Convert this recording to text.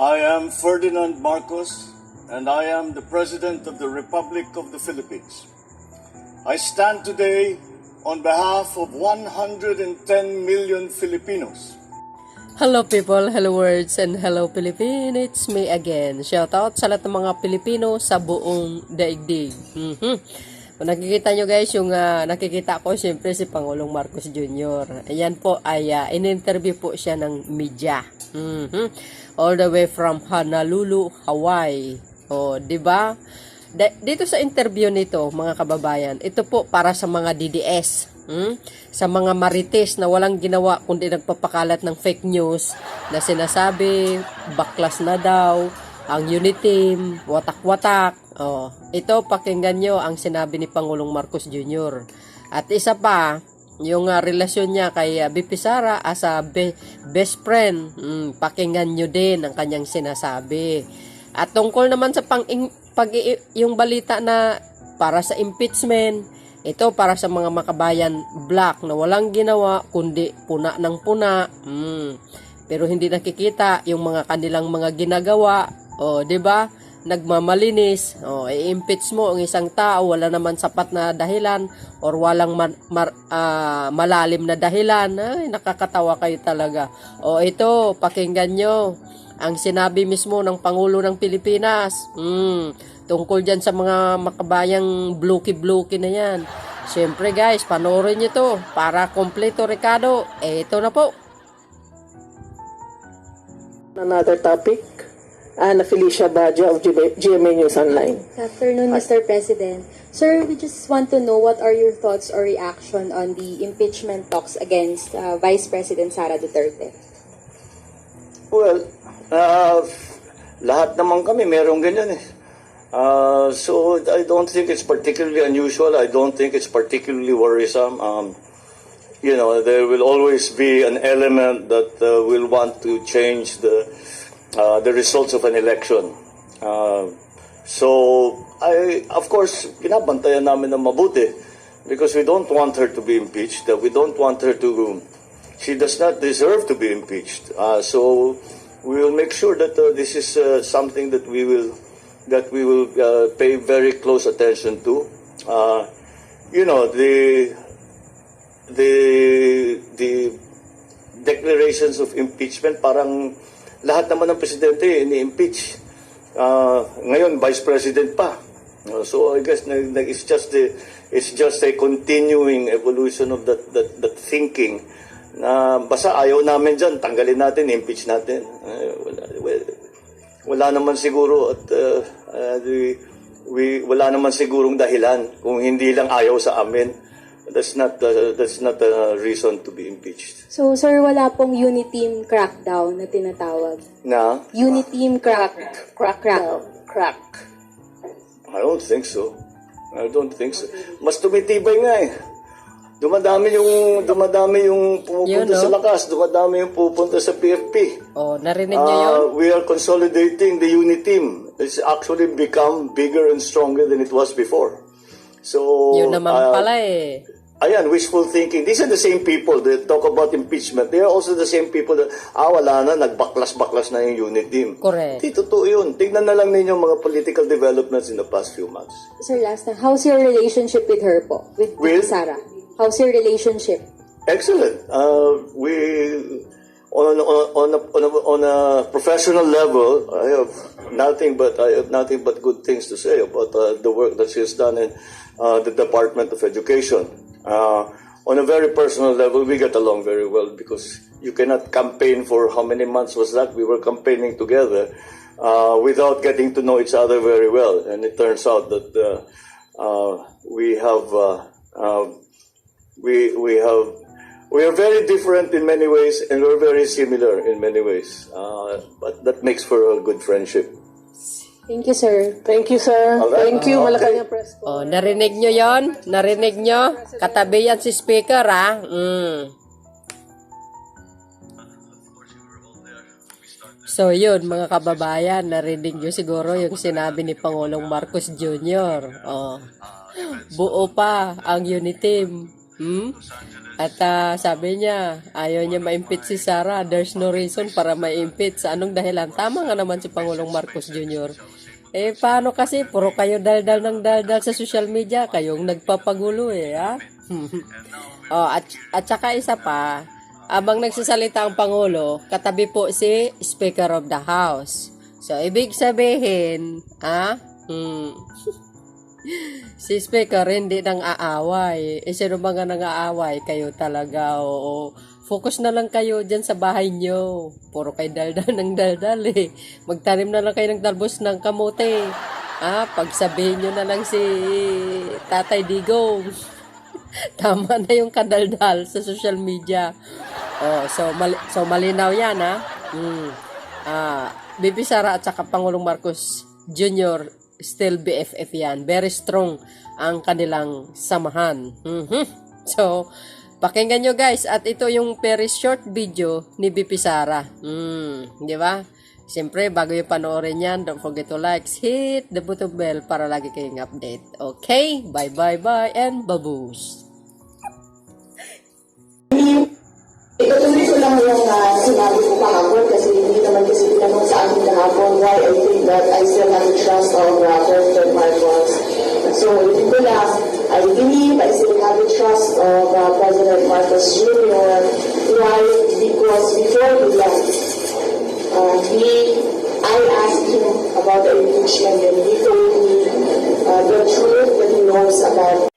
I am Ferdinand Marcos, and I am the President of the Republic of the Philippines. I stand today on behalf of 110 million Filipinos. Hello people, hello words, and hello Philippines. It's me again. Shoutout sa lahat ng mga Pilipino sa buong daigdig. Kung nakikita nyo guys, yung nakikita ko, siyempre si Pangulong Marcos Jr. Ayan po ay in-interview po siya ng media. All the way from Honolulu, Hawaii. O, di ba? Dito sa interview nito, mga kababayan, ito po para sa mga DDS. Sa mga marites na walang ginawa kundi nagpapakalat ng fake news na sinasabi, baklas na daw, ang unit team, watak-watak. O, ito, pakinggan nyo ang sinabi ni Pangulong Marcos Jr. At isa pa, yung relasyon niya kay BP Sara as a best friend, pakinggan nyo din ang kanyang sinasabi. At tungkol naman sa yung balita na para sa impeachment, ito para sa mga makabayan black na walang ginawa kundi puna ng puna. Pero hindi nakikita yung mga kanilang mga ginagawa. O, 'di ba? Nagmamalinis. O, i-impeach mo ang isang tao, wala naman sapat na dahilan or walang malalim na dahilan. Ay, nakakatawa kayo talaga. O, ito, pakinggan nyo ang sinabi mismo ng Pangulo ng Pilipinas. Tungkol dyan sa mga makabayang bluki-bluki na yan. Siyempre guys, panoorin nyo to para kompleto Ricardo. Ito na po. Another topic, Ana Felicia Baja of GMA News Online. Good afternoon, Mr. President. Sir, we just want to know what are your thoughts or reaction on the impeachment talks against Vice President Sara Duterte? Well, lahat naman kami merong ganyan eh. So I don't think it's particularly unusual. I don't think it's particularly worrisome. There will always be an element that will want to change the results of an election. So of course, binabantayan namin ng mabuti because we don't want her to be impeached. We don't want her to. She does not deserve to be impeached. So we will make sure that this is something that we will pay very close attention to. The declarations of impeachment, parang lahat naman ng presidente ini-impeach. Ngayon, vice president pa. So I guess it's just a continuing evolution of that thinking. Na basta ayaw namin dyan, tanggalin natin, impeach natin. Wala naman siguro at wala naman sigurong dahilan kung hindi lang ayaw sa amin. That's not a reason to be impeached. So, sir, wala pong unit team crackdown na tinatawag? Na? Unit team crack. I don't think so. Mas tumitibay nga eh. Dumadami yung pupunta sa lakas, dumadami yung pupunta sa PFP. Oh, narinig niyo yun? We are consolidating the unit team. It's actually become bigger and stronger than it was before. So, yun naman pala eh. Ayan, wishful thinking. These are the same people that talk about impeachment. They are also the same people that, wala na, nagbaklas-baklas na yung unit team. Correct. Hindi, totoo yun. Tignan na lang ninyo mga political developments in the past few months. Sir, last time, how's your relationship with her po? With Sara? How's your relationship? Excellent. We on a professional level, I have nothing but good things to say about the work that she has done in the Department of Education. On a very personal level, we get along very well because you cannot campaign for how many months was that? We were campaigning together without getting to know each other very well, and it turns out that we are very different in many ways, and we're very similar in many ways. But that makes for a good friendship. Thank you, sir. Thank you, sir. Alright. Thank you, Malacanang Press. Oh, narinig nyo yon? Narinig nyo? Katabi yan si speaker, ha? So, yun, mga kababayan, narinig nyo siguro yung sinabi ni Pangulong Marcos Jr. Oh, buo pa ang unit team. At sabi niya, ayaw niya ma-impeach si Sara. There's no reason para ma-impeach. Sa anong dahilan? Tama nga naman si Pangulong Marcos Jr. Eh, paano kasi? Puro kayo daldal ng daldal sa social media. Kayong nagpapagulo eh, ha? Oh, at saka isa pa, abang nagsasalita ang Pangulo, katabi po si Speaker of the House. So, ibig sabihin, si Speaker hindi nang aaway. Sino mga nang aaway? Kayo talaga, oo. Focus na lang kayo dyan sa bahay nyo. Puro kayo daldal ng daldal eh. Magtanim na lang kayo ng talbos ng kamote. Pagsabihin nyo na lang si Tatay Digong. Tama na yung kadaldal sa social media. Oh, so malinaw yan, ha? Bibi Sara at saka Pangulong Marcos Jr. still BFF yan. Very strong ang kanilang samahan. So, pakinggan nyo guys. At ito yung very short video ni BP Sara. Di ba? Siyempre, bago yung panoorin yan, don't forget to like, hit the button bell para lagi kayong update. Okay? Bye, and babush! Itutuloy ko lang yung sinabi ko kahapon kasi hindi naman kasi tinanong sa akin kahapon why I think that I still have the trust of President Marcos. So, ito ko lang, I believe I still have the trust of President Marcos Jr. Why? Because before he left, I asked him about the impeachment and he told me the truth that he knows about